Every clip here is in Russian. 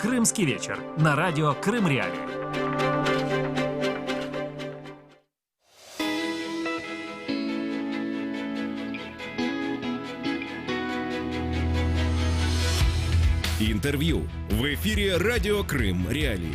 «Крымский вечер» на радио Крым Реалии. Интервью в эфире радио Крым Реалии.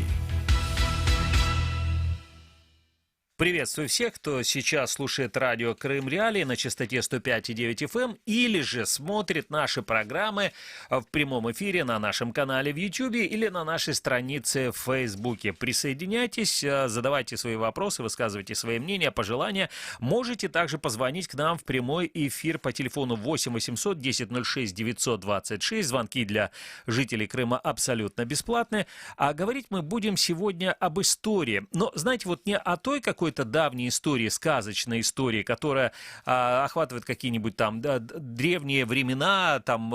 Приветствую всех, кто сейчас слушает радио Крым Реалии на частоте 105,9 FM или же смотрит наши программы в прямом эфире на нашем канале в YouTube или на нашей странице в Фейсбуке. Присоединяйтесь, задавайте свои вопросы, высказывайте свои мнения, пожелания. Можете также позвонить к нам в прямой эфир по телефону 8 800 1006 926. Звонки для жителей Крыма абсолютно бесплатные. А говорить мы будем сегодня об истории. Но, знаете, вот не о той какой-то давней истории, сказочной истории, которая охватывает какие-нибудь там древние времена, там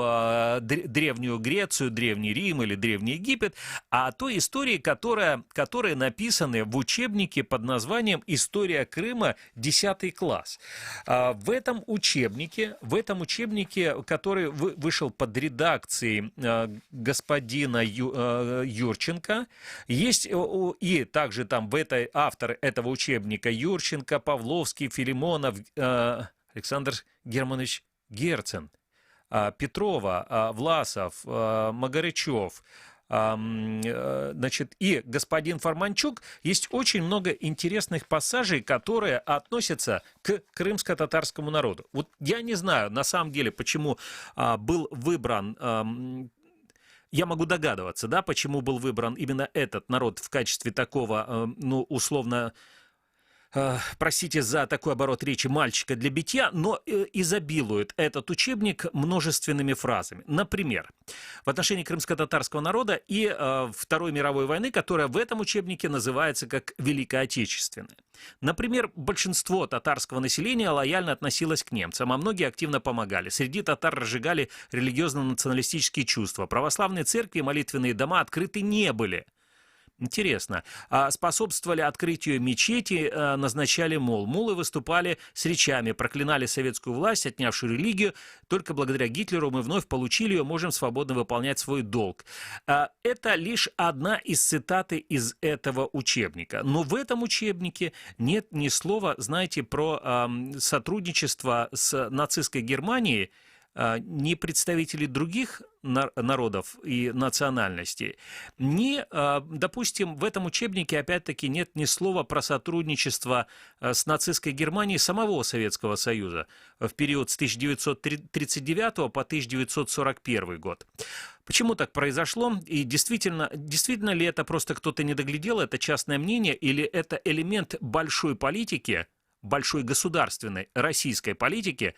древнюю Грецию, Древний Рим или Древний Египет, а о той истории, которые написаны в учебнике под названием «История Крыма. 10 класс». В этом учебнике, который вышел под редакцией господина Юрченко, есть и также там автор этого учебника Юрченко, Павловский, Филимонов, Александр Германович Герцен, Петрова, Власов, Магарычев, значит, и господин Форманчук. Есть очень много интересных пассажей, которые относятся к крымско-татарскому народу. Вот я не знаю, на самом деле, почему был выбран... Я могу догадываться, да, почему был выбран именно этот народ в качестве такого, ну, условно... простите за такой оборот речи, мальчика для битья, но изобилует этот учебник множественными фразами. Например, в отношении крымско-татарского народа и Второй мировой войны, которая в этом учебнике называется как Великая Отечественная. Например, большинство татарского населения лояльно относилось к немцам, а многие активно помогали. Среди татар разжигали религиозно-националистические чувства. Православные церкви и молитвенные дома открыты не были. Интересно. Способствовали открытию мечети, назначали мол. Мулы выступали с речами, проклинали советскую власть, отнявшую религию. Только благодаря Гитлеру мы вновь получили ее, можем свободно выполнять свой долг. Это лишь одна из цитаты из этого учебника. Но в этом учебнике нет ни слова, знаете, про сотрудничество с нацистской Германией, ни представителей других народов и национальностей, ни, допустим, в этом учебнике опять-таки нет ни слова про сотрудничество с нацистской Германией самого Советского Союза в период с 1939 по 1941 год. Почему так произошло? И действительно ли это просто кто-то не доглядел, это частное мнение, или это элемент большой политики, большой государственной российской политики,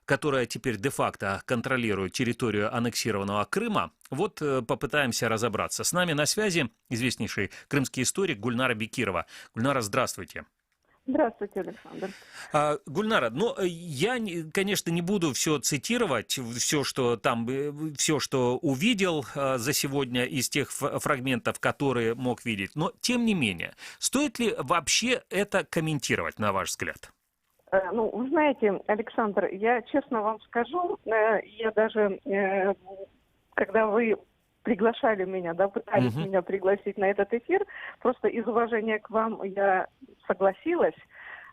которая теперь де-факто контролирует территорию аннексированного Крыма? Вот попытаемся разобраться. С нами на связи известнейший крымский историк Гульнара Бекирова. Гульнара, здравствуйте. Здравствуйте, Александр. Гульнара, я, конечно, не буду все цитировать, все, что увидел за сегодня из тех фрагментов, которые мог видеть, но тем не менее, стоит ли вообще это комментировать, на ваш взгляд? Ну, вы знаете, Александр, я честно вам скажу, я даже, когда вы приглашали меня, да, пытались меня пригласить на этот эфир, просто из уважения к вам я согласилась.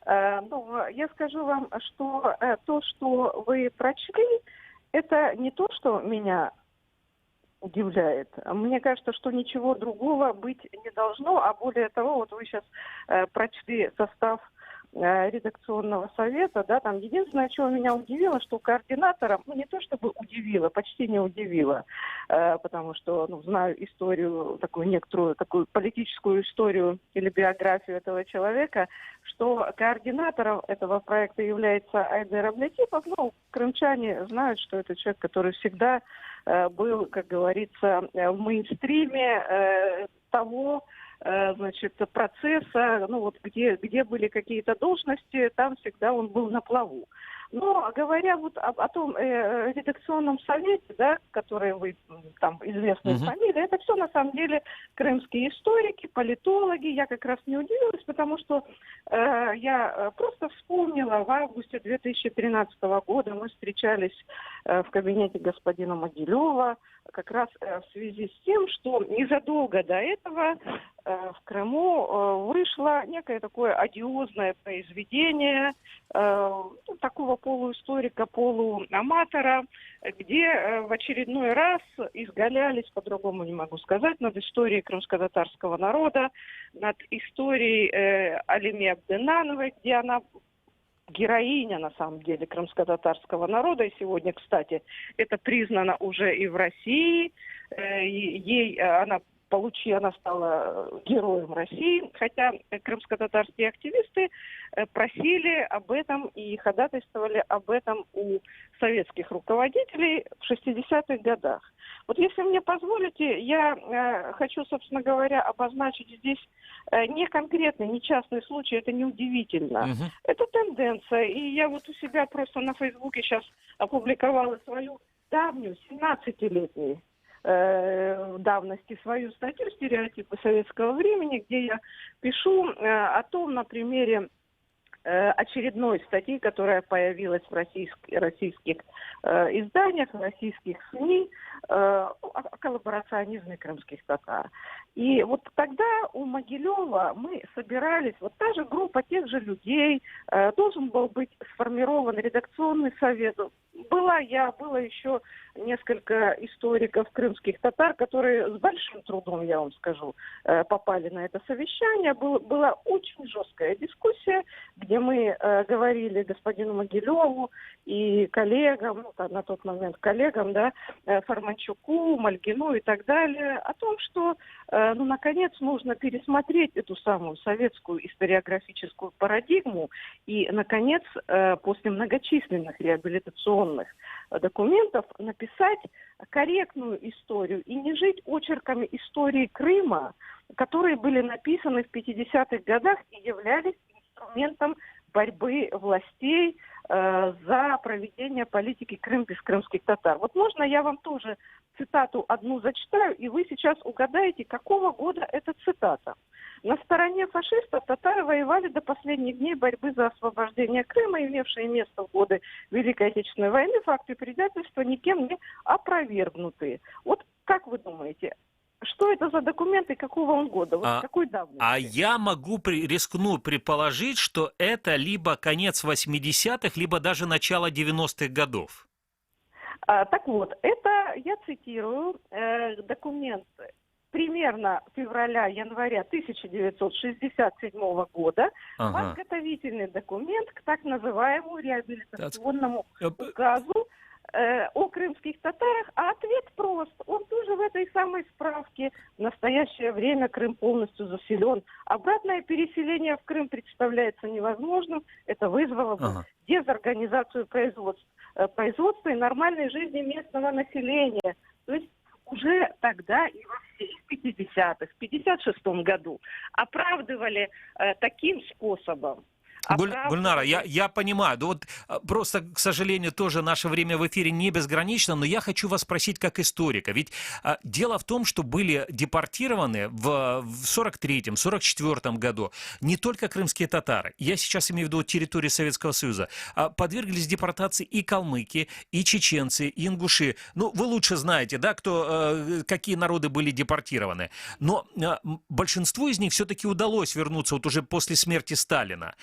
Ну, я скажу вам, что то, что вы прочли, это не то, что меня удивляет. Мне кажется, что ничего другого быть не должно, а более того, вот вы сейчас прочли состав редакционного совета, да, там единственное, что меня удивило, что координатором, ну, не то чтобы удивило, почти не удивило, потому что, ну, знаю историю, такую некоторую, такую политическую историю или биографию этого человека, что координатором этого проекта является Айдар Аблятипов. Ну, крымчане знают, что это человек, который всегда был, как говорится, в мейнстриме того, значит, процесса, ну вот где были какие-то должности, там всегда он был на плаву. Но говоря вот о том редакционном совете, да, который вы, там, известные фамилии, это все на самом деле крымские историки, политологи. Я как раз не удивилась, потому что я просто вспомнила, в августе 2013 года мы встречались в кабинете господина Могилева, как раз в связи с тем, что незадолго до этого в Крыму вышло некое такое одиозное произведение такого полуисторика, полуаматора, где в очередной раз изгалялись, по-другому не могу сказать, над историей крымско-татарского народа, над историей Алиме Абденановой, где она героиня, на самом деле, крымско-татарского народа. И сегодня, кстати, это признано уже и в России. Она стала героем России, хотя крымско-татарские активисты просили об этом и ходатайствовали об этом у советских руководителей в 60-х годах. Вот если мне позволите, я хочу, собственно говоря, обозначить здесь не конкретный, не частный случай, это неудивительно. Это тенденция, и я вот у себя просто на Фейсбуке сейчас опубликовала свою давнюю, 17-летнюю, давности свою статью «Стереотипы советского времени», где я пишу о том, на примере очередной статьи, которая появилась в российских изданиях, в российских СМИ, о коллаборационизме крымских татар. И вот тогда у Могилева мы собирались, вот та же группа тех же людей, должен был быть сформирован редакционный совет. Было еще несколько историков крымских татар, которые с большим трудом, я вам скажу, попали на это совещание. Была очень жесткая дискуссия, где мы говорили господину Могилеву и коллегам, на тот момент коллегам, да, Фарманчуку, Мальгину и так далее, о том, что, наконец, нужно пересмотреть эту самую советскую историографическую парадигму и, наконец, после многочисленных реабилитационных документов написать корректную историю и не жить очерками истории Крыма, которые были написаны в 50-х годах и являлись инструментом борьбы властей за проведение политики Крым без крымских татар. Вот можно я вам тоже цитату одну зачитаю, и вы сейчас угадаете, какого года эта цитата. На стороне фашистов татары воевали до последних дней борьбы за освобождение Крыма, имевшие место в годы Великой Отечественной войны, факты предательства никем не опровергнуты. Вот как вы думаете, что это за документ и какого он года? Вот какой давности? А я рискну предположить, что это либо конец 80-х, либо даже начало 90-х годов. Так вот, это, я цитирую, документ примерно февраля-января 1967 года, подготовительный документ к так называемому реабилитационному указу о крымских татарах, а ответ прост. Он тоже в этой самой справке. В настоящее время Крым полностью заселен. Обратное переселение в Крым представляется невозможным. Это вызвало бы дезорганизацию производства и нормальной жизни местного населения. То есть уже тогда и во всех 50-х, в 56-м году оправдывали таким способом. Гульнара, я понимаю, да вот просто, к сожалению, тоже наше время в эфире не безгранично, но я хочу вас спросить как историка. Ведь дело в том, что были депортированы в 43-м, 44-м году не только крымские татары, я сейчас имею в виду территорию Советского Союза, подверглись депортации и калмыки, и чеченцы, и ингуши. Ну, вы лучше знаете, да, какие народы были депортированы. Но большинству из них все-таки удалось вернуться вот уже после смерти Сталина.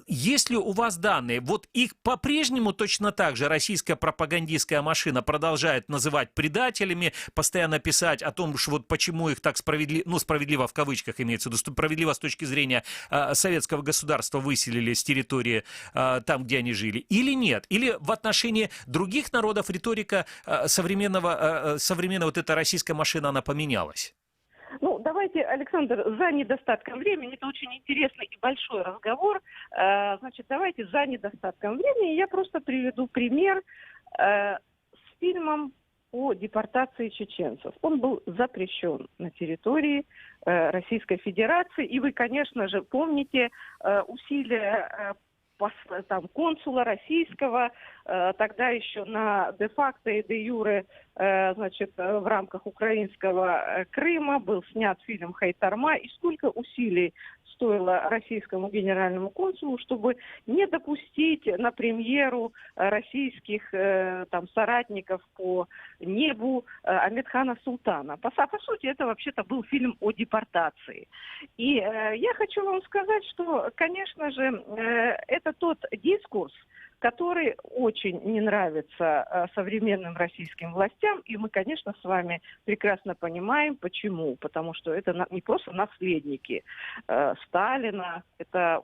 Есть ли у вас данные, вот их по-прежнему точно так же российская пропагандистская машина продолжает называть предателями, постоянно писать о том, что вот почему их так справедливо в кавычках имеется в виду, справедливо с точки зрения советского государства выселили с территории там, где они жили, или нет? Или в отношении других народов риторика современного вот эта российская машина, она поменялась? Ну, давайте, Александр, за недостатком времени, это очень интересный и большой разговор, значит, давайте за недостатком времени я просто приведу пример с фильмом о депортации чеченцев. Он был запрещен на территории Российской Федерации, и вы, конечно же, помните усилия там, консула российского, тогда еще на де-факто и де-юре, значит, в рамках украинского Крыма был снят фильм «Хайтарма», и сколько усилий стоило российскому генеральному консулу, чтобы не допустить на премьеру российских там соратников по небу Амедхана Султана. По сути, это вообще-то был фильм о депортации. И я хочу вам сказать, что, конечно же, это тот дискурс, который очень не нравится современным российским властям, и мы, конечно, с вами прекрасно понимаем, почему. Потому что это не просто наследники Сталина, это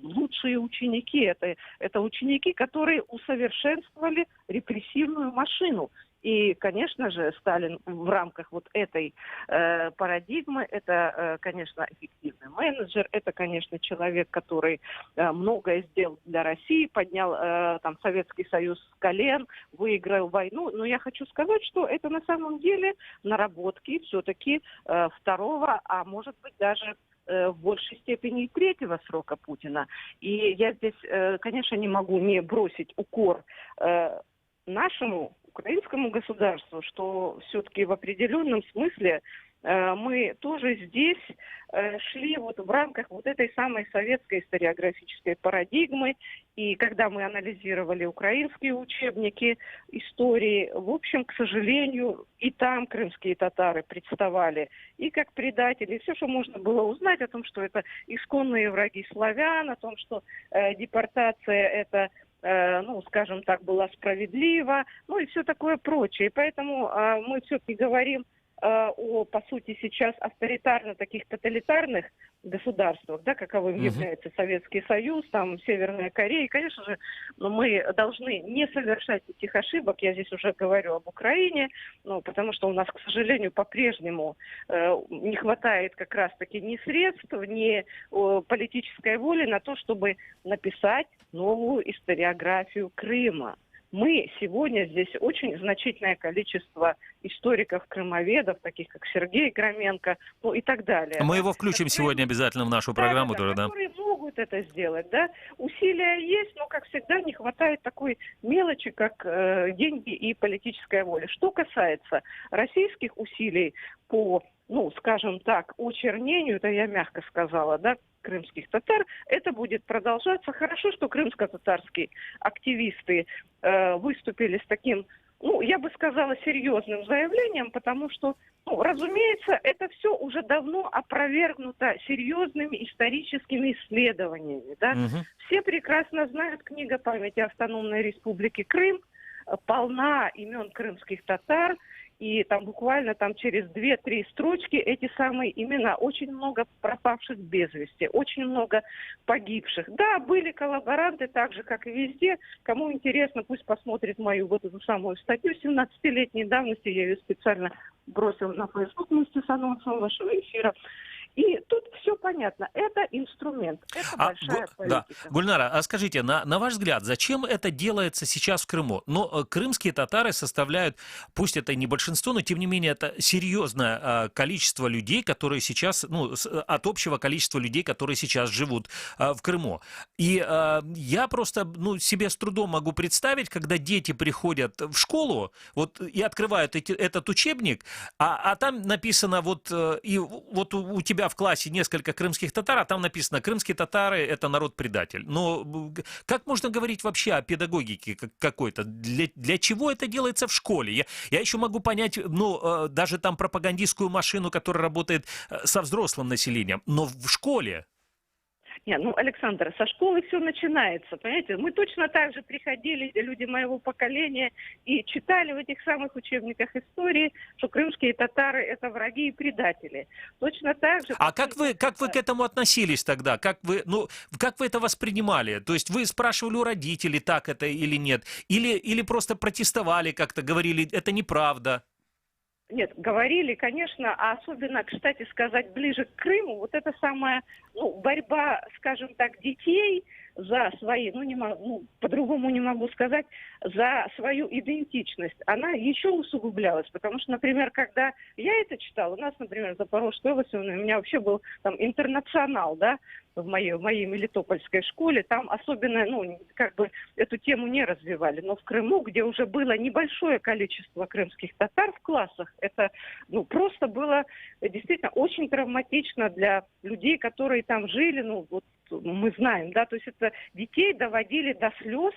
лучшие ученики, это ученики, которые усовершенствовали репрессивную машину. И, конечно же, Сталин в рамках вот этой парадигмы, это, конечно, эффективный менеджер, это, конечно, человек, который многое сделал для России, поднял там Советский Союз с колен, выиграл войну. Но я хочу сказать, что это на самом деле наработки все-таки второго, а может быть даже в большей степени и третьего срока Путина. И я здесь, конечно, не могу не бросить укор нашему украинскому государству, что все-таки в определенном смысле мы тоже здесь шли вот в рамках вот этой самой советской историографической парадигмы. И когда мы анализировали украинские учебники истории, в общем, к сожалению, и там крымские татары представали и как предатели. Все, что можно было узнать о том, что это исконные враги славян, о том, что депортация это ну, скажем так, была справедлива, ну и все такое прочее. И поэтому мы все-таки говорим о, по сути, сейчас авторитарно таких тоталитарных государствах, да, каковым является Советский Союз, там, Северная Корея. И, конечно же, мы должны не совершать этих ошибок. Я здесь уже говорю об Украине, ну, потому что у нас, к сожалению, по-прежнему не хватает как раз-таки ни средств, ни политической воли на то, чтобы написать новую историографию Крыма. Мы сегодня здесь очень значительное количество историков-крымоведов, таких как Сергей Громенко, ну и так далее. Мы его включим сегодня обязательно в нашу программу тоже, да. Которые могут это сделать, да. Усилия есть, но, как всегда, не хватает такой мелочи, как деньги и политическая воля. Что касается российских усилий по, ну, скажем так, очернению, это я мягко сказала, да, крымских татар, это будет продолжаться. Хорошо, что крымско-татарские активисты выступили с таким, ну, я бы сказала, серьезным заявлением, потому что, ну, разумеется, это все уже давно опровергнуто серьезными историческими исследованиями, да. Все прекрасно знают, книга памяти Автономной Республики Крым полна имен крымских татар, и там буквально там через 2-3 строчки эти самые имена. Очень много пропавших без вести, очень много погибших. Да, были коллаборанты, так же, как и везде. Кому интересно, пусть посмотрит мою вот эту самую статью 17-летней давности. Я ее специально бросила на Facebook вместе с анонсом вашего эфира. И тут все понятно. Это инструмент, это большая политика. Да. Гульнара, а скажите, на ваш взгляд, зачем это делается сейчас в Крыму? Но крымские татары составляют, пусть это и не большинство, но тем не менее это серьезное количество людей, которые сейчас, ну, от общего количества людей, которые сейчас живут в Крыму. И я просто, ну, себе с трудом могу представить, когда дети приходят в школу, вот, и открывают этот учебник, а там написано вот, и вот у тебя в классе несколько крымских татар, а там написано: крымские татары — это народ-предатель. Но как можно говорить вообще о педагогике какой-то? Для чего это делается в школе? Я еще могу понять, ну, даже там пропагандистскую машину, которая работает со взрослым населением, но в школе... Нет, ну, Александр, со школы все начинается, понимаете? Мы точно так же приходили, люди моего поколения, и читали в этих самых учебниках истории, что крымские татары — это враги и предатели. Точно так же... А как вы к этому относились тогда? Как вы это воспринимали? То есть вы спрашивали у родителей, так это или нет? Или просто протестовали как-то, говорили, это неправда? Нет, говорили, конечно, а особенно, кстати сказать, ближе к Крыму, вот эта самая, ну, борьба, скажем так, детей за свои, по-другому не могу сказать, за свою идентичность, она еще усугублялась. Потому что, например, когда я это читала, у нас, например, в Запорожской области, у меня вообще был там интернационал, да, в моей Мелитопольской школе, там особенно, эту тему не развивали. Но в Крыму, где уже было небольшое количество крымских татар в классах, это, просто было действительно очень травматично для людей, которые там жили, мы знаем, да, то есть это детей доводили до слез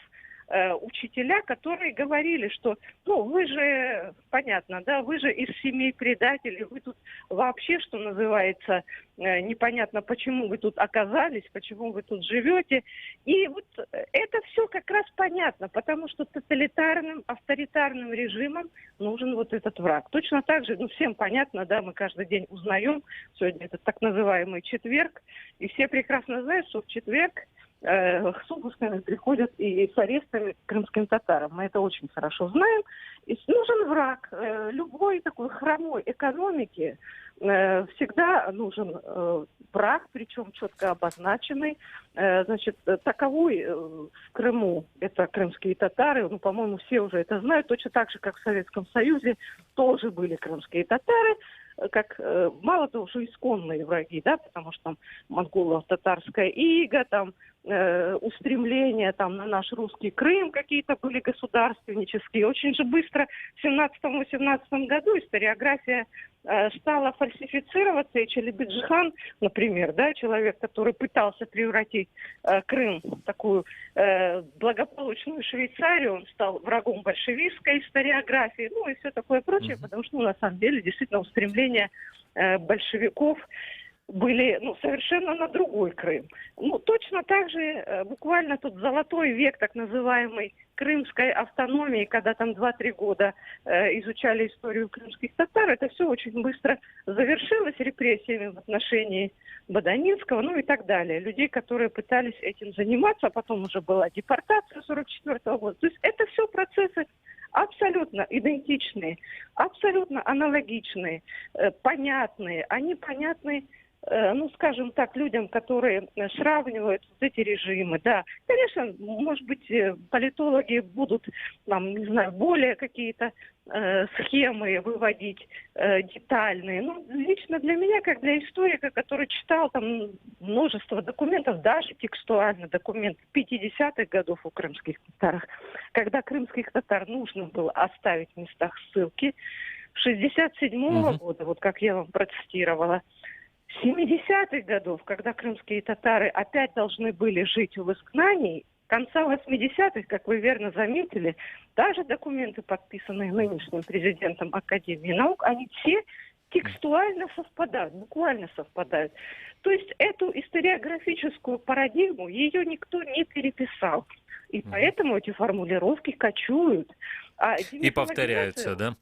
учителя, которые говорили, что, вы же, понятно, да, вы же из семей предателей, вы тут вообще, что называется, непонятно, почему вы тут оказались, почему вы тут живете. И вот это все как раз понятно, потому что тоталитарным, авторитарным режимам нужен вот этот враг. Точно так же, всем понятно, да, мы каждый день узнаем, сегодня это так называемый четверг, и все прекрасно знают, что в четверг с обысками приходят и с арестами к крымским татарам. Мы это очень хорошо знаем. И нужен враг. Любой такой хромой экономики всегда нужен враг, причем четко обозначенный. Таковой в Крыму это крымские татары. По-моему, все уже это знают. Точно так же, как в Советском Союзе тоже были крымские татары. Как мало того, что исконные враги, да, потому что там монголо-татарская ига, там устремления там на наш русский Крым какие-то были государственнические. Очень же быстро в 17-18 году историография стала фальсифицироваться, и Челебиджхан, например, да, человек, который пытался превратить Крым в такую благополучную Швейцарию, он стал врагом большевистской историографии, и все такое прочее, потому что, на самом деле, действительно, устремления большевиков были совершенно на другой Крым. Точно так же буквально тот золотой век так называемой крымской автономии, когда там 2-3 года изучали историю крымских татар, это все очень быстро завершилось репрессиями в отношении Баданинского, и так далее. Людей, которые пытались этим заниматься, а потом уже была депортация 1944 года. То есть это все процессы абсолютно идентичные, абсолютно аналогичные, понятные. Они понятны, скажем так, людям, которые сравнивают вот эти режимы. Да, конечно, может быть, политологи будут, более какие-то схемы выводить детальные. Лично для меня, как для историка, который читал там множество документов, даже текстуально документы 50-х годов о крымских татарах, когда крымских татар нужно было оставить в местах ссылки, 67-го года, вот как я вам процитировала, 70-х годов, когда крымские татары опять должны были жить в изгнании, конца 80-х, как вы верно заметили, даже документы, подписанные нынешним президентом Академии наук, они все текстуально совпадают, буквально совпадают. То есть эту историографическую парадигму, ее никто не переписал. И поэтому эти формулировки кочуют. И повторяются, да?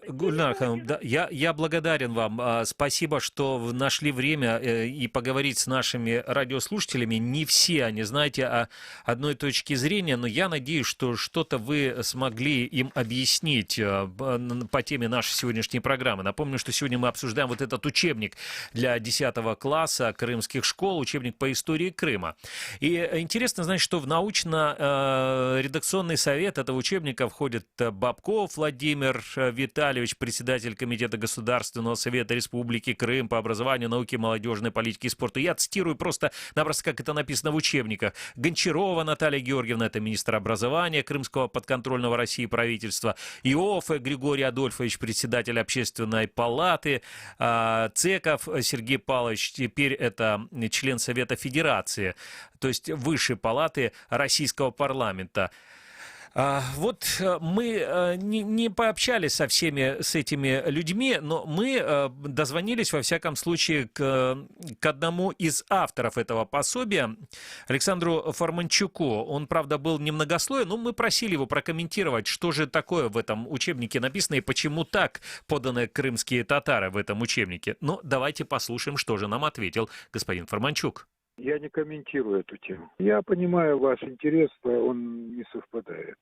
Гульнар Ханым, да, я благодарен вам. Спасибо, что нашли время и поговорить с нашими радиослушателями. Не все они, знаете, о одной точке зрения, но я надеюсь, что что-то вы смогли им объяснить по теме нашей сегодняшней программы. Напомню, что сегодня мы обсуждаем вот этот учебник для 10 класса крымских школ, учебник по истории Крыма. И интересно, значит, что в научно-редакционный совет этого учебника входит Бабков Владимир Витальевич, председатель Комитета Государственного Совета Республики Крым по образованию, науке, молодежной политике и спорту. Я цитирую просто-напросто, как это написано в учебниках. Гончарова Наталья Георгиевна, это министр образования Крымского подконтрольного России правительства. Иоффе Григорий Адольфович, председатель Общественной палаты. Цеков Сергей Павлович, теперь это член Совета Федерации, то есть высшей палаты Российского парламента. Вот мы не пообщались со всеми с этими людьми, но мы дозвонились, во всяком случае, к одному из авторов этого пособия, Александру Форманчуку. Он, правда, был немногословен, но мы просили его прокомментировать, что же такое в этом учебнике написано и почему так поданы крымские татары в этом учебнике. Но давайте послушаем, что же нам ответил господин Форманчук. Я не комментирую эту тему. Я понимаю ваш интерес, он не совпадает.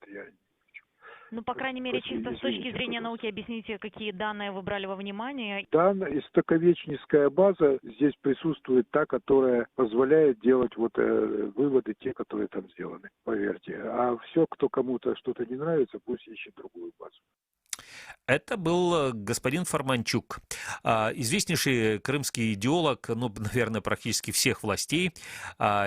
Ну, по крайней мере, чисто с точки зрения науки, объясните, какие данные вы брали во внимание. Данная истоковечническая база здесь присутствует та, которая позволяет делать выводы, те, которые там сделаны, поверьте. А все, кто кому-то что-то не нравится, пусть ищет другую базу. Это был господин Фарманчук, известнейший крымский идеолог, наверное, практически всех властей.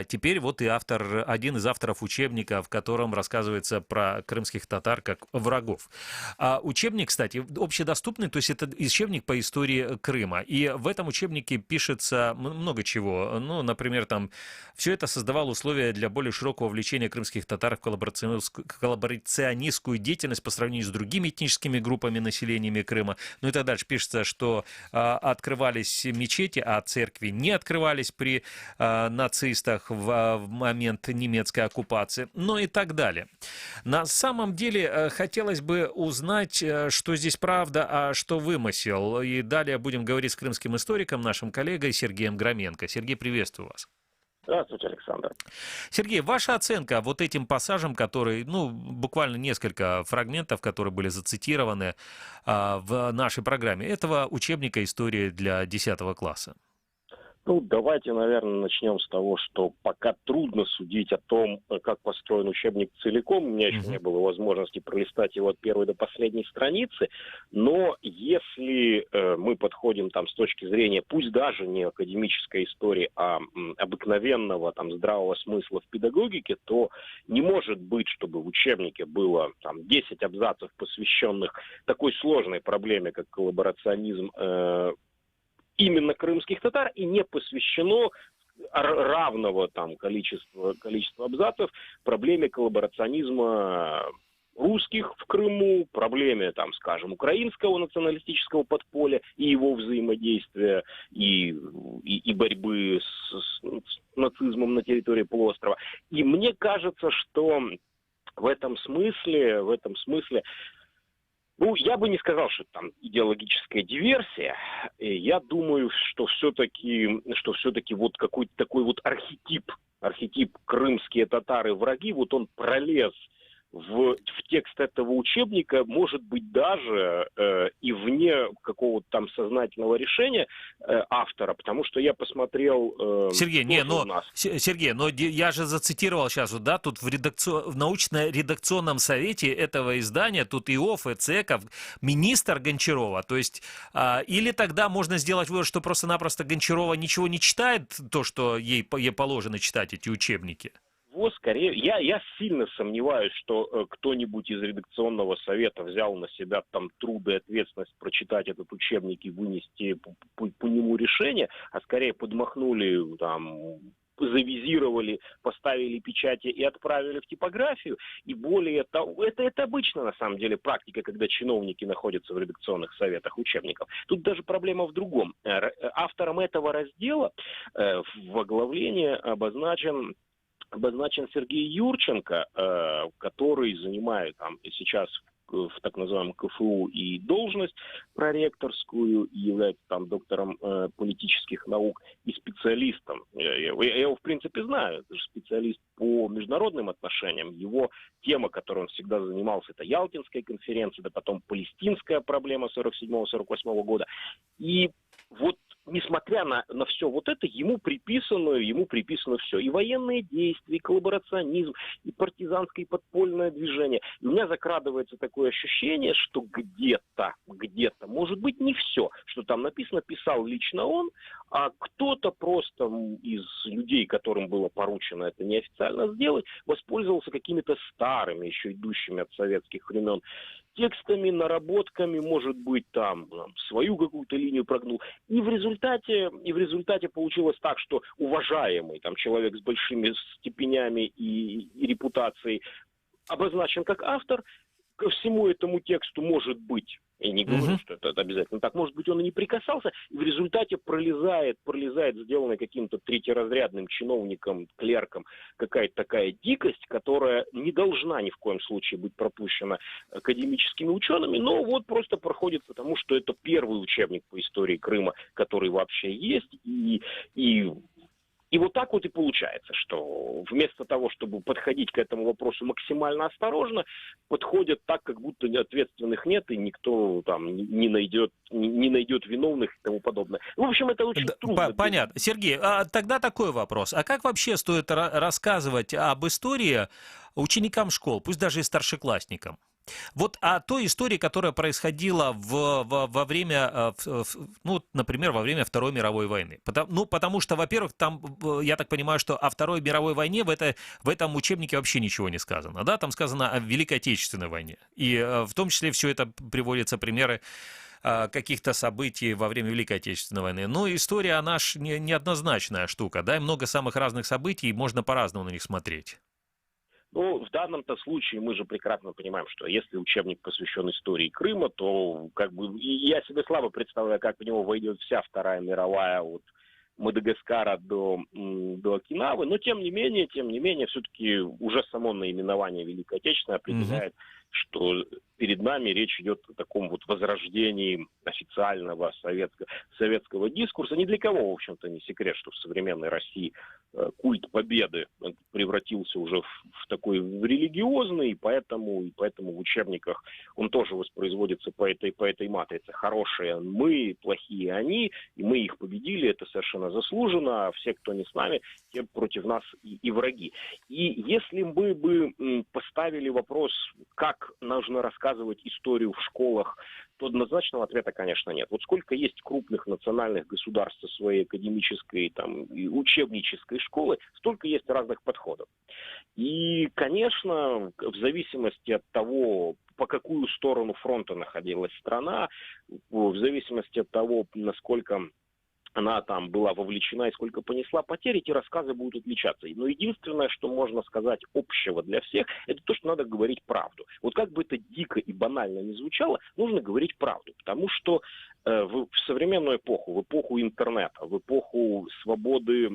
Теперь вот и один из авторов учебника, в котором рассказывается про крымских татар как врагов. Учебник, кстати, общедоступный, то есть это учебник по истории Крыма. И в этом учебнике пишется много чего. Например, там все это создавало условия для более широкого вовлечения крымских татар в коллаборационистскую деятельность по сравнению с другими этническими группами населениями Крыма. И так дальше пишется, что открывались мечети, а церкви не открывались при нацистах в момент немецкой оккупации, и так далее. На самом деле хотелось бы узнать, что здесь правда, а что вымысел. И далее будем говорить с крымским историком, нашим коллегой Сергеем Громенко. Сергей, приветствую вас. Здравствуйте, Александр. Сергей, ваша оценка вот этим пассажам, которые, буквально несколько фрагментов, которые были зацитированы в нашей программе, этого учебника истории для 10 класса? Давайте, наверное, начнем с того, что пока трудно судить о том, как построен учебник целиком. У меня еще не было возможности пролистать его от первой до последней страницы. Но если мы подходим с точки зрения, пусть даже не академической истории, а обыкновенного здравого смысла в педагогике, то не может быть, чтобы в учебнике было 10 абзацев, посвященных такой сложной проблеме, как коллаборационизм именно крымских татар, и не посвящено равного количества абзацев проблеме коллаборационизма русских в Крыму, проблеме, украинского националистического подполья и его взаимодействия, и борьбы с нацизмом на территории полуострова. И мне кажется, что в этом смысле я бы не сказал, что там идеологическая диверсия. Я думаю, что все-таки вот какой-то такой архетип крымские татары враги, он пролез в текст этого учебника, может быть, даже и вне какого-то сознательного решения автора, потому что я посмотрел... Сергей, я же зацитировал сейчас, тут в научно-редакционном совете этого издания, тут ИОФ, ЦЕКов, министр Гончарова, то есть, или тогда можно сделать вывод, что просто-напросто Гончарова ничего не читает, то, что ей положено читать, эти учебники? Скорее, я сильно сомневаюсь, что кто-нибудь из редакционного совета взял на себя труд и ответственность прочитать этот учебник и вынести по нему решение, а скорее подмахнули, завизировали, поставили печати и отправили в типографию. И более того, это обычно на самом деле практика, когда чиновники находятся в редакционных советах учебников. Тут даже проблема в другом. Автором этого раздела в оглавлении обозначен Сергей Юрченко, который занимает сейчас в так называемом КФУ и должность проректорскую, и является доктором политических наук и специалистом. Я его, в принципе, знаю. Это же специалист по международным отношениям. Его тема, которой он всегда занимался, это Ялтинская конференция, да потом палестинская проблема 47-48 года. И несмотря на все это, ему приписано все. И военные действия, и коллаборационизм, и партизанское, и подпольное движение. И у меня закрадывается такое ощущение, что где-то, может быть, не все, что там написано, писал лично он, а кто-то просто из людей, которым было поручено это неофициально сделать, воспользовался какими-то старыми, еще идущими от советских времен, текстами, наработками, может быть, свою какую-то линию прогнул. И в результате получилось так, что уважаемый человек с большими степенями и репутацией обозначен как автор. Ко всему этому тексту, может быть, я не говорю, что это обязательно так, может быть, он и не прикасался, и в результате пролезает сделанная каким-то третьеразрядным чиновником, клерком, какая-то такая дикость, которая не должна ни в коем случае быть пропущена академическими учеными, но просто проходит, потому что это первый учебник по истории Крыма, который вообще есть, и И вот так вот и получается, что вместо того, чтобы подходить к этому вопросу максимально осторожно, подходят так, как будто ответственных нет, и никто там не найдет виновных и тому подобное. В общем, это очень трудно. Понятно. Сергей, тогда такой вопрос. А как вообще стоит рассказывать об истории ученикам школ, пусть даже и старшеклассникам? Вот о той истории, которая происходила во время, например, во время Второй мировой войны. Потому что, во-первых, там, я так понимаю, что о Второй мировой войне в этом учебнике вообще ничего не сказано. Да? Там сказано о Великой Отечественной войне. И в том числе все это приводятся примеры каких-то событий во время Великой Отечественной войны. Но история, она ж неоднозначная штука, да, и много самых разных событий, и можно по-разному на них смотреть. Ну, в данном-то случае мы же прекрасно понимаем, что если учебник посвящен истории Крыма, то как бы я себе слабо представляю, как в него войдет вся Вторая мировая от Мадагаскара до Окинавы, но тем не менее, все-таки уже само наименование Великой Отечественной определяет, что перед нами речь идет о таком вот возрождении официального советского дискурса. Ни для кого, в общем-то, не секрет, что в современной России культ победы превратился уже в такой религиозный, и поэтому в учебниках он тоже воспроизводится по этой матрице. Хорошие мы, плохие они, и мы их победили, это совершенно заслуженно, а все, кто не с нами, те против нас и враги. И если мы бы поставили вопрос, как нужно рассказывать историю в школах, то однозначного ответа, конечно, нет. Вот сколько есть крупных национальных государств со своей академической и учебнической школы, столько есть разных подходов. И, конечно, в зависимости от того, по какую сторону фронта находилась страна, в зависимости от того, насколько она там была вовлечена и сколько понесла потерь, эти рассказы будут отличаться. Но единственное, что можно сказать общего для всех, это то, что надо говорить правду. Вот как бы это дико и банально ни звучало, нужно говорить правду. Потому что в современную эпоху, в эпоху интернета, в эпоху свободы,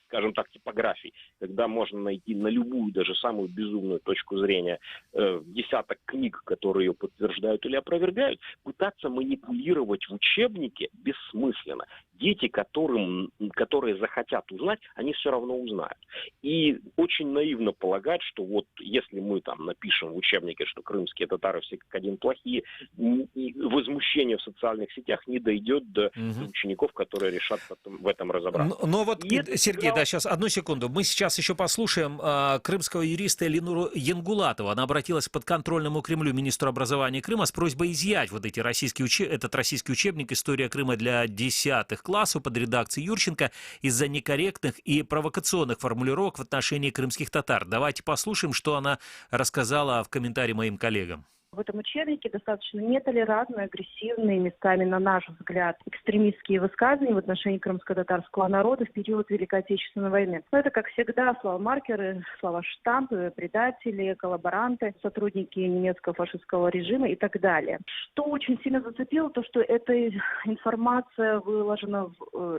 скажем так, типографий, когда можно найти на любую, даже самую безумную точку зрения десяток книг, которые ее подтверждают или опровергают, пытаться манипулировать в учебнике бессмысленно. Дети, которые захотят узнать, они все равно узнают. И очень наивно полагать, что вот если мы там напишем в учебнике, что крымские татары все как один плохие, возмущение в социальных сетях не дойдет до учеников, которые решат потом в этом разобраться. Но вот, Сергей, да, сейчас, одну секунду. Мы сейчас еще послушаем крымского юриста Элинуру Янгулатову. Она обратилась к подконтрольному Кремлю министру образования Крыма с просьбой изъять вот этот российский учебник «История Крыма для 10 классов» под редакцией Юрченко из-за некорректных и провокационных формулировок в отношении крымских татар. Давайте послушаем, что она рассказала в комментарии моим коллегам. В этом учебнике достаточно нетолерантные, агрессивные, местами, на наш взгляд, экстремистские высказывания в отношении крымско-татарского народа в период Великой Отечественной войны. Но это, как всегда, слова-маркеры, слова-штампы, предатели, коллаборанты, сотрудники немецкого фашистского режима и так далее. Что очень сильно зацепило, то, что эта информация выложена,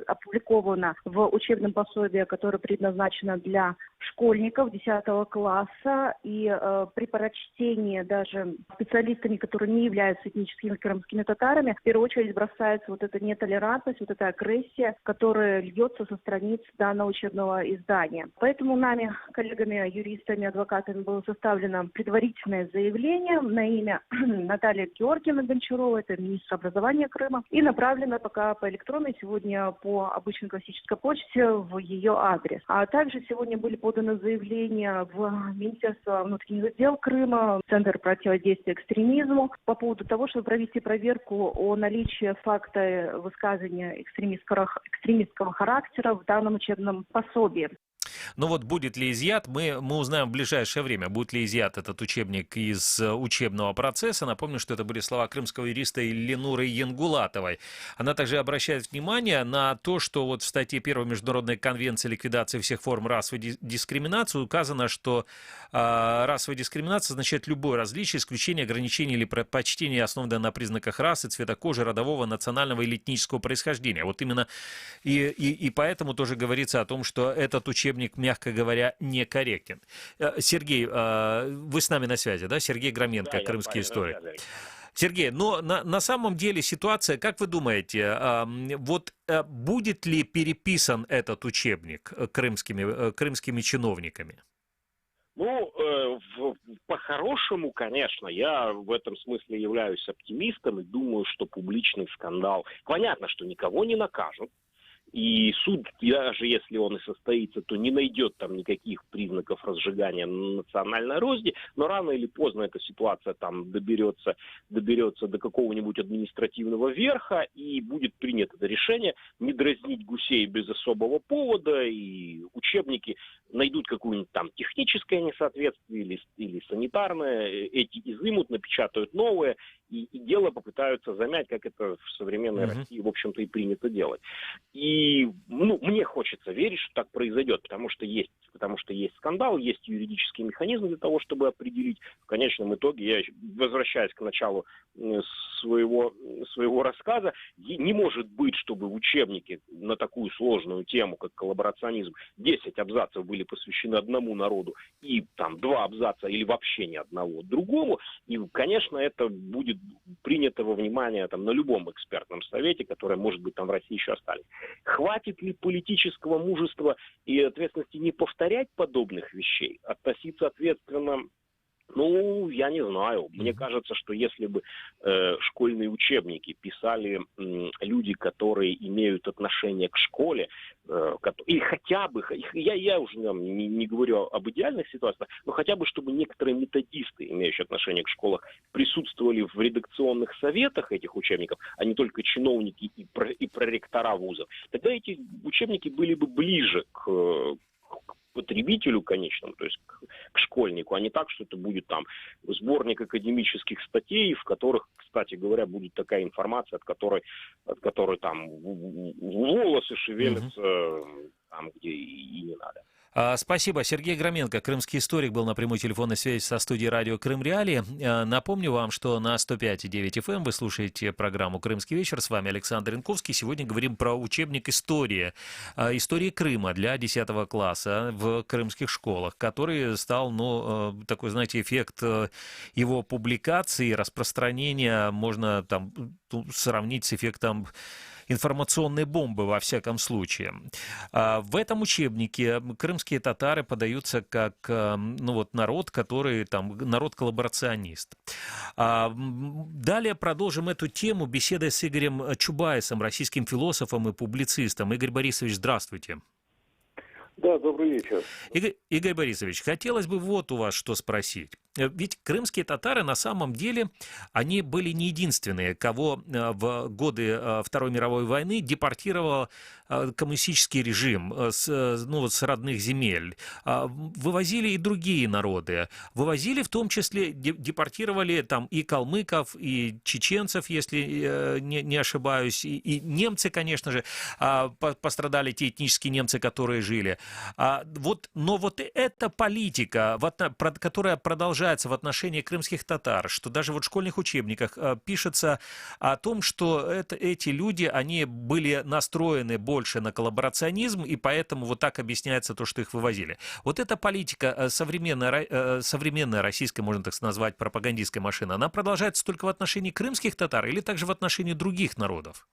опубликована в учебном пособии, которое предназначено для школьников 10 класса, и при прочтении даже специалистами, которые не являются этническими крымскими татарами, в первую очередь бросается вот эта нетолерантность, вот эта агрессия, которая льется со страниц данного учебного издания. Поэтому нами, коллегами, юристами, адвокатами, было составлено предварительное заявление на имя Натальи Георгиевны Гончаровой, это министр образования Крыма, и направлено пока по электронной, сегодня по обычной классической почте в ее адрес. А также сегодня были поданы заявления в Министерство внутренних дел Крыма, в Центр противодействия экстремизму по поводу того, чтобы провести проверку о наличии факта высказывания экстремистского характера в данном учебном пособии. Но вот будет ли изъят, мы узнаем в ближайшее время, будет ли изъят этот учебник из учебного процесса. Напомню, что это были слова крымского юриста Элинуры Янгулатовой. Она также обращает внимание на то, что вот в статье 1 Международной конвенции о ликвидации всех форм расовой дискриминации указано, что расовая дискриминация означает любое различие, исключение, ограничение или предпочтение, основанное на признаках расы, цвета кожи, родового, национального или этнического происхождения. Вот именно и поэтому тоже говорится о том, что этот учебник, мягко говоря, некорректен. Сергей, вы с нами на связи, да? Сергей Громенко, да, крымский историк. Сергей, но на самом деле ситуация, как вы думаете, будет ли переписан этот учебник крымскими чиновниками? Ну, по-хорошему, конечно, я в этом смысле являюсь оптимистом и думаю, что публичный скандал... Понятно, что никого не накажут. И суд, даже если он и состоится, то не найдет там никаких признаков разжигания национальной розни, но рано или поздно эта ситуация там доберется до какого-нибудь административного верха, и будет принято это решение не дразнить гусей без особого повода, и учебники найдут какое-нибудь там техническое несоответствие или санитарное, эти изымут, напечатают новые, и дело попытаются замять, как это в современной России, в общем-то, и принято делать. И мне хочется верить, что так произойдет, потому что есть скандал, есть юридический механизм для того, чтобы определить. В конечном итоге, я возвращаюсь к началу своего рассказа, не может быть, чтобы в учебнике на такую сложную тему, как коллаборационизм, 10 абзацев были посвящены одному народу, и там 2 абзаца или вообще ни одного другому. И, конечно, это будет принято во внимание там на любом экспертном совете, который, может быть, там в России еще остались. Хватит ли политического мужества и ответственности не повторять подобных вещей, относиться ответственно? Ну, я не знаю. Мне кажется, что если бы школьные учебники писали люди, которые имеют отношение к школе, или хотя бы, я уже не говорю об идеальных ситуациях, но хотя бы, чтобы некоторые методисты, имеющие отношение к школам, присутствовали в редакционных советах этих учебников, а не только чиновники и проректора вузов, тогда эти учебники были бы ближе к потребителю конечному, то есть к школьнику, а не так, что это будет там сборник академических статей, в которых, кстати говоря, будет такая информация, от которой там волосы шевелятся там, где и не надо. Спасибо. Сергей Громенко, крымский историк, был на прямой телефонной связи со студией радио «Крым Реалии». Напомню вам, что на 105,9 FM вы слушаете программу «Крымский вечер». С вами Александр Янковский. Сегодня говорим про учебник истории Крыма для 10 класса в крымских школах, который стал, такой, знаете, эффект его публикации, распространения можно там сравнить с эффектом информационной бомбы, во всяком случае. В этом учебнике крымские татары подаются как народ, который народ-коллаборационист. Далее продолжим эту тему беседой с Игорем Чубайсом, российским философом и публицистом. Игорь Борисович, здравствуйте. Да, добрый вечер. Игорь Борисович, хотелось бы вот у вас что спросить. Ведь крымские татары на самом деле, они были не единственные, кого в годы Второй мировой войны депортировал коммунистический режим с родных земель. Вывозили и другие народы. Вывозили, в том числе, депортировали там и калмыков, и чеченцев, если не ошибаюсь, и немцы, конечно же, пострадали те этнические немцы, которые жили. Но вот эта политика, которая продолжается в отношении крымских татар, что даже вот в школьных учебниках пишется о том, что эти люди, они были настроены больше на коллаборационизм, и поэтому вот так объясняется то, что их вывозили. Вот эта политика современная российская, можно так назвать, пропагандистская машина, она продолжается только в отношении крымских татар или также в отношении других народов?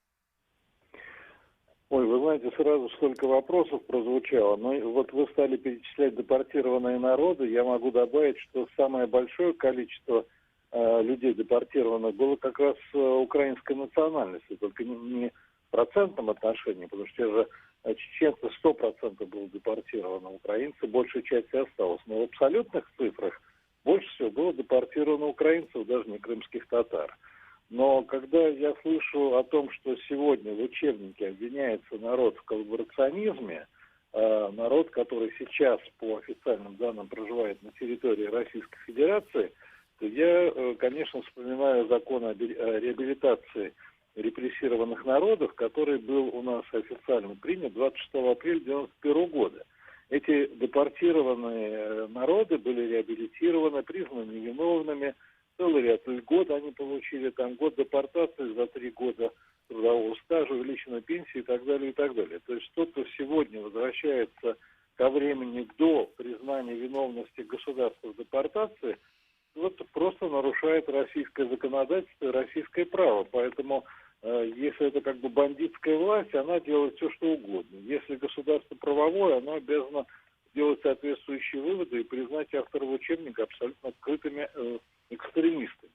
Ой, вы знаете, сразу столько вопросов прозвучало. Но вот вы стали перечислять депортированные народы. Я могу добавить, что самое большое количество людей депортированных было как раз украинской национальности. Только не в процентном отношении, потому что те же чеченцы 100% было депортировано, украинцы большей части осталось. Но в абсолютных цифрах больше всего было депортировано украинцев, даже не крымских татар. Но когда я слышу о том, что сегодня в учебнике обвиняется народ в коллаборационизме, народ, который сейчас по официальным данным проживает на территории Российской Федерации, то я, конечно, вспоминаю закон о реабилитации репрессированных народов, который был у нас официально принят 26 апреля 1991 года. Эти депортированные народы были реабилитированы, признаны невиновными. Целый ряд льгот они получили, там год депортации за 3 года трудового стажа, увеличенную пенсию и так далее, и так далее. То есть тот, кто сегодня возвращается ко времени до признания виновности государства в депортации, вот просто нарушает российское законодательство и российское право. Поэтому, если это как бы бандитская власть, она делает все, что угодно. Если государство правовое, оно обязано делать соответствующие выводы и признать авторов учебника абсолютно открытыми экстремистами.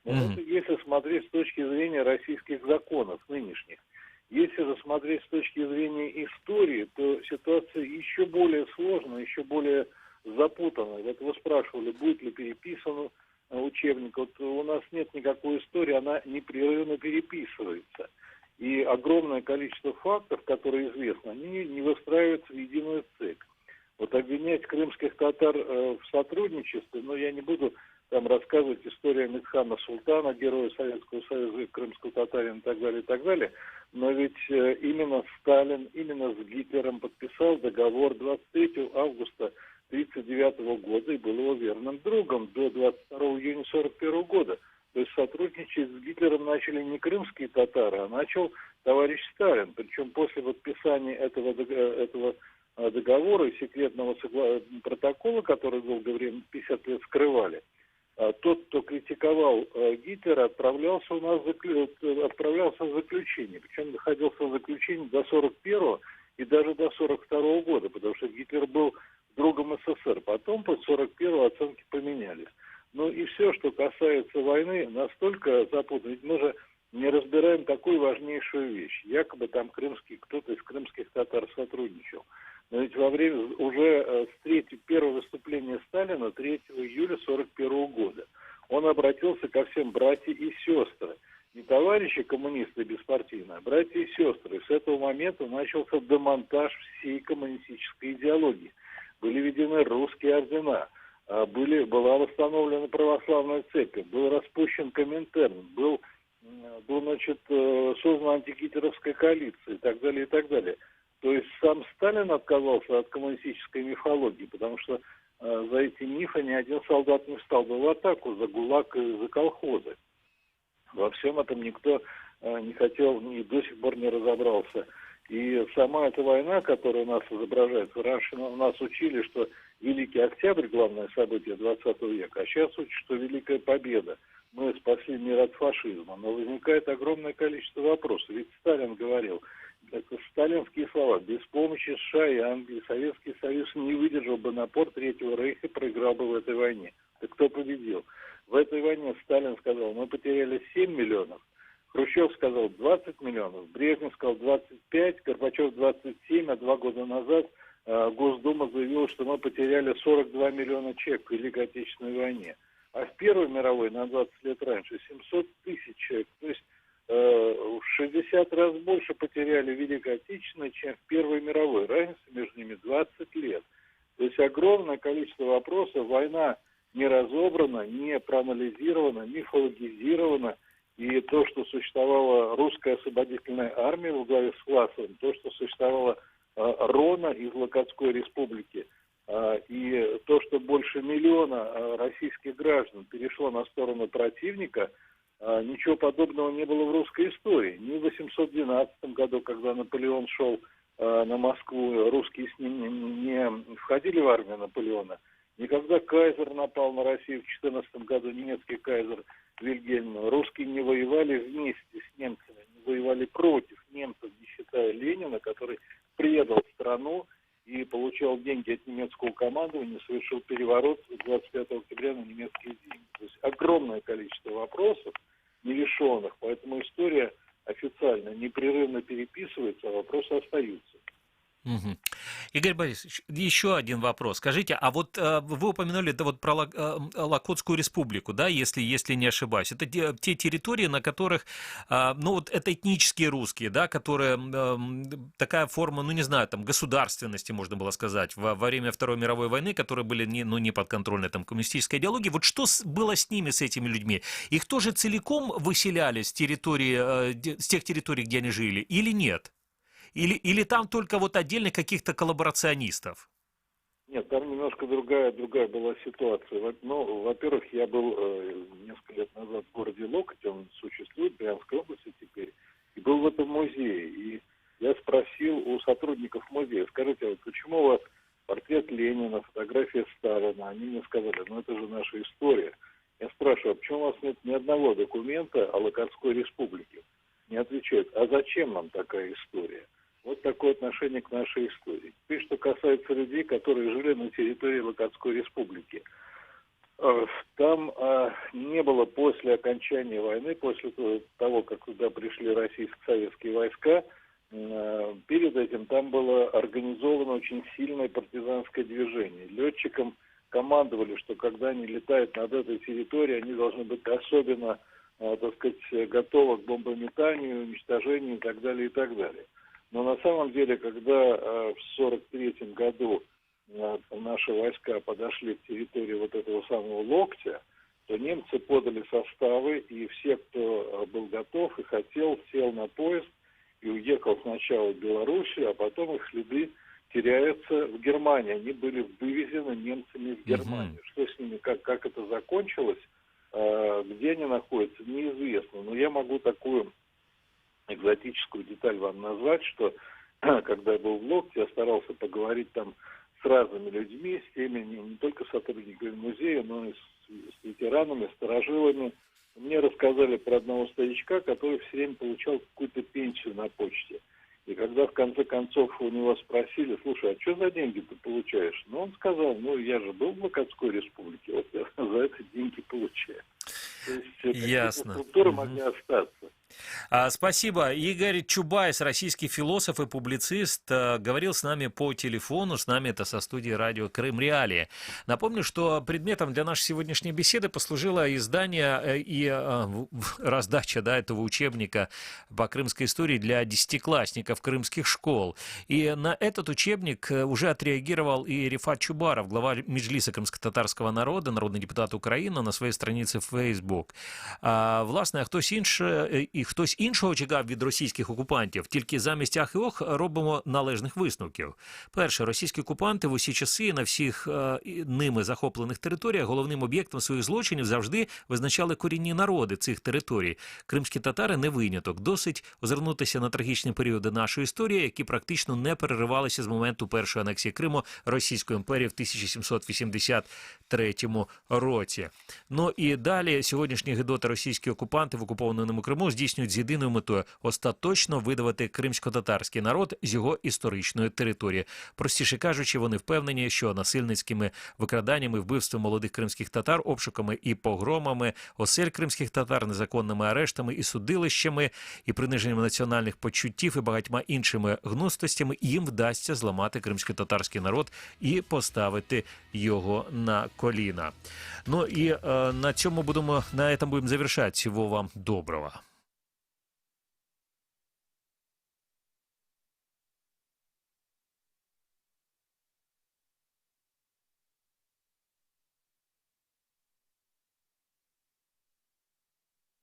Но это если смотреть с точки зрения российских законов нынешних. Если же смотреть с точки зрения истории, то ситуация еще более сложная, еще более запутанная. Вот вы спрашивали, будет ли переписан учебник. Вот у нас нет никакой истории, она непрерывно переписывается. И огромное количество фактов, которые известны, они не выстраиваются в единую цепь. Вот обвинять крымских татар в сотрудничестве, но я не буду там рассказывать историю Амитхана Султана, героя Советского Союза, крымского татарина и так далее. Но ведь именно Сталин, именно с Гитлером подписал договор 23 августа 1939 года и был его верным другом до 22 июня 1941 года. То есть сотрудничать с Гитлером начали не крымские татары, а начал товарищ Сталин. Причем после подписания этого договора и секретного протокола, который долгое время, 50 лет скрывали, тот, кто критиковал Гитлера, отправлялся в заключение. Причем находился в заключении до 41-го и даже до 42-го года, потому что Гитлер был другом СССР. Потом, после 41-го, оценки поменялись. Ну и все, что касается войны, настолько запутано. Ведь мы же не разбираем такую важнейшую вещь. Якобы там кто-то из крымских татар сотрудничал. Но ведь во время уже первого выступления Сталина 3 июля 1941 года он обратился ко всем братьям и сестрам. Не товарищи коммунисты беспартийные, а братья и сестры. И с этого момента начался демонтаж всей коммунистической идеологии. Были введены русские ордена, была восстановлена православная церковь, был распущен Коминтерн, был создана антигитлеровская коалиция и так далее, и так далее. То есть сам Сталин отказался от коммунистической мифологии, потому что за эти мифы ни один солдат не встал бы в атаку за ГУЛАГ и за колхозы. Во всем этом никто не хотел и до сих пор не разобрался. И сама эта война, которая у нас изображается, раньше нас учили, что Великий Октябрь – главное событие 20 века, а сейчас учат, что Великая Победа. Мы спасли мир от фашизма. Но возникает огромное количество вопросов. Ведь Сталин говорил, это сталинские слова, без помощи США и Англии Советский Союз не выдержал бы напор Третьего Рейха и проиграл бы в этой войне. Так кто победил? В этой войне Сталин сказал, мы потеряли 7 миллионов. Хрущев сказал 20 миллионов, Брежнев сказал 25, Горбачев 27, а 2 года назад Госдума заявила, что мы потеряли 42 миллиона человек в Великой Отечественной войне. А в Первой мировой, на 20 лет раньше, 700 тысяч человек. То есть в 60 раз больше потеряли в Великой Отечественной, чем в Первой мировой. Разница между ними 20 лет. То есть огромное количество вопросов. Война не разобрана, не проанализирована, мифологизирована. И то, что существовала русская освободительная армия во главе с Власовым, то, что существовала РОНА из Локотской республики, и то, что больше миллиона российских граждан перешло на сторону противника, ничего подобного не было в русской истории. Ни в 812 году, когда Наполеон шел на Москву, русские с ним не входили в армию Наполеона. Никогда кайзер напал на Россию в 14 году, немецкий кайзер Вильгельм. Русские не воевали вместе с немцами, не воевали против немцев, не считая Ленина, который предал страну и получал деньги от немецкого командования, совершил переворот 25 октября на немецкие деньги. То есть огромное количество вопросов нерешенных, поэтому история официально непрерывно переписывается, а вопросы остаются. Угу. Игорь Борисович, еще один вопрос. Скажите, а вот вы упомянули про Локотскую республику, да, если не ошибаюсь. Это те территории, на которых, это этнические русские, да, которые такая форма, не знаю, там, государственности, можно было сказать, во время Второй мировой войны, которые были не подконтрольны там коммунистической идеологии. Вот что было с ними, с этими людьми? Их тоже целиком выселяли с тех территорий, где они жили, или нет? Или там только вот отдельно каких-то коллаборационистов? Нет, там немножко другая была ситуация. Во-первых, я был несколько лет назад в городе Локоть, он существует в Брянской области теперь, и был в этом музее. И я спросил у сотрудников музея, скажите, а почему у вас портрет Ленина, фотография Сталина? Они мне сказали, это же наша история. Я спрашиваю, а почему у вас нет ни одного документа о Локотской республике? Не отвечают, а зачем нам такая история? Вот такое отношение к нашей истории. Теперь, что касается людей, которые жили на территории Локотской республики. Там не было после окончания войны, после того, как туда пришли российско-советские войска, перед этим там было организовано очень сильное партизанское движение. Летчикам командовали, что когда они летают над этой территорией, они должны быть особенно, так сказать, готовы к бомбометанию, уничтожению и так далее, и так далее. Но на самом деле, когда в 1943 году наши войска подошли к территории вот этого самого Локтя, то немцы подали составы, и все, кто был готов и хотел, сел на поезд и уехал сначала в Белоруссию, а потом их следы теряются в Германии. Они были вывезены немцами в Германию. Что с ними, как это закончилось, где они находятся, неизвестно. Но я могу такую экзотическую деталь вам назвать, что когда я был в Локте, я старался поговорить там с разными людьми, с теми, не только сотрудниками музея, но и с ветеранами, старожилами. Мне рассказали про одного старичка, который все время получал какую-то пенсию на почте. И когда в конце концов у него спросили, слушай, а что за деньги ты получаешь? Ну, он сказал, я же был в Локотской республике, вот я за это деньги получаю. То есть Ясно. Структуры могли остаться. Спасибо. Игорь Чубайс, российский философ и публицист, говорил с нами по телефону. С нами это со студии радио «Крым Реалии». Напомню, что предметом для нашей сегодняшней беседы послужило издание и раздача этого учебника по крымской истории для десятиклассников крымских школ. И на этот учебник уже отреагировал и Рифат Чубаров, глава Меджлиса крымско-татарского народа, народный депутат України, на своїй страниці в Facebook. Власне, хтось іншого чекав від російських окупантів, тільки замість ах і ох робимо належних висновків. Перше, російські окупанти в усі часи на всіх ними захоплених територіях головним об'єктом своїх злочинів завжди визначали корінні народи цих територій. Кримські татари не виняток. Досить озирнутися на трагічні періоди нашої історії, які практично не переривалися з моменту першої анексії Криму Російської імперії в 1783 році. Ну і далі сьогоднішні гидоти російські окупанти в окупованому Криму здійснюють з єдиною метою – остаточно видавити кримсько-татарський народ з його історичної території. Простіше кажучи, вони впевнені, що насильницькими викраданнями, вбивством молодих кримських татар, обшуками і погромами осель кримських татар, незаконними арештами і судилищами, і приниженням національних почуттів і багатьма іншими гнустостями їм вдасться зламати кримсько-татарський народ і поставити його на коліна. Ну і на цьому будемо завершати. Всего вам доброго.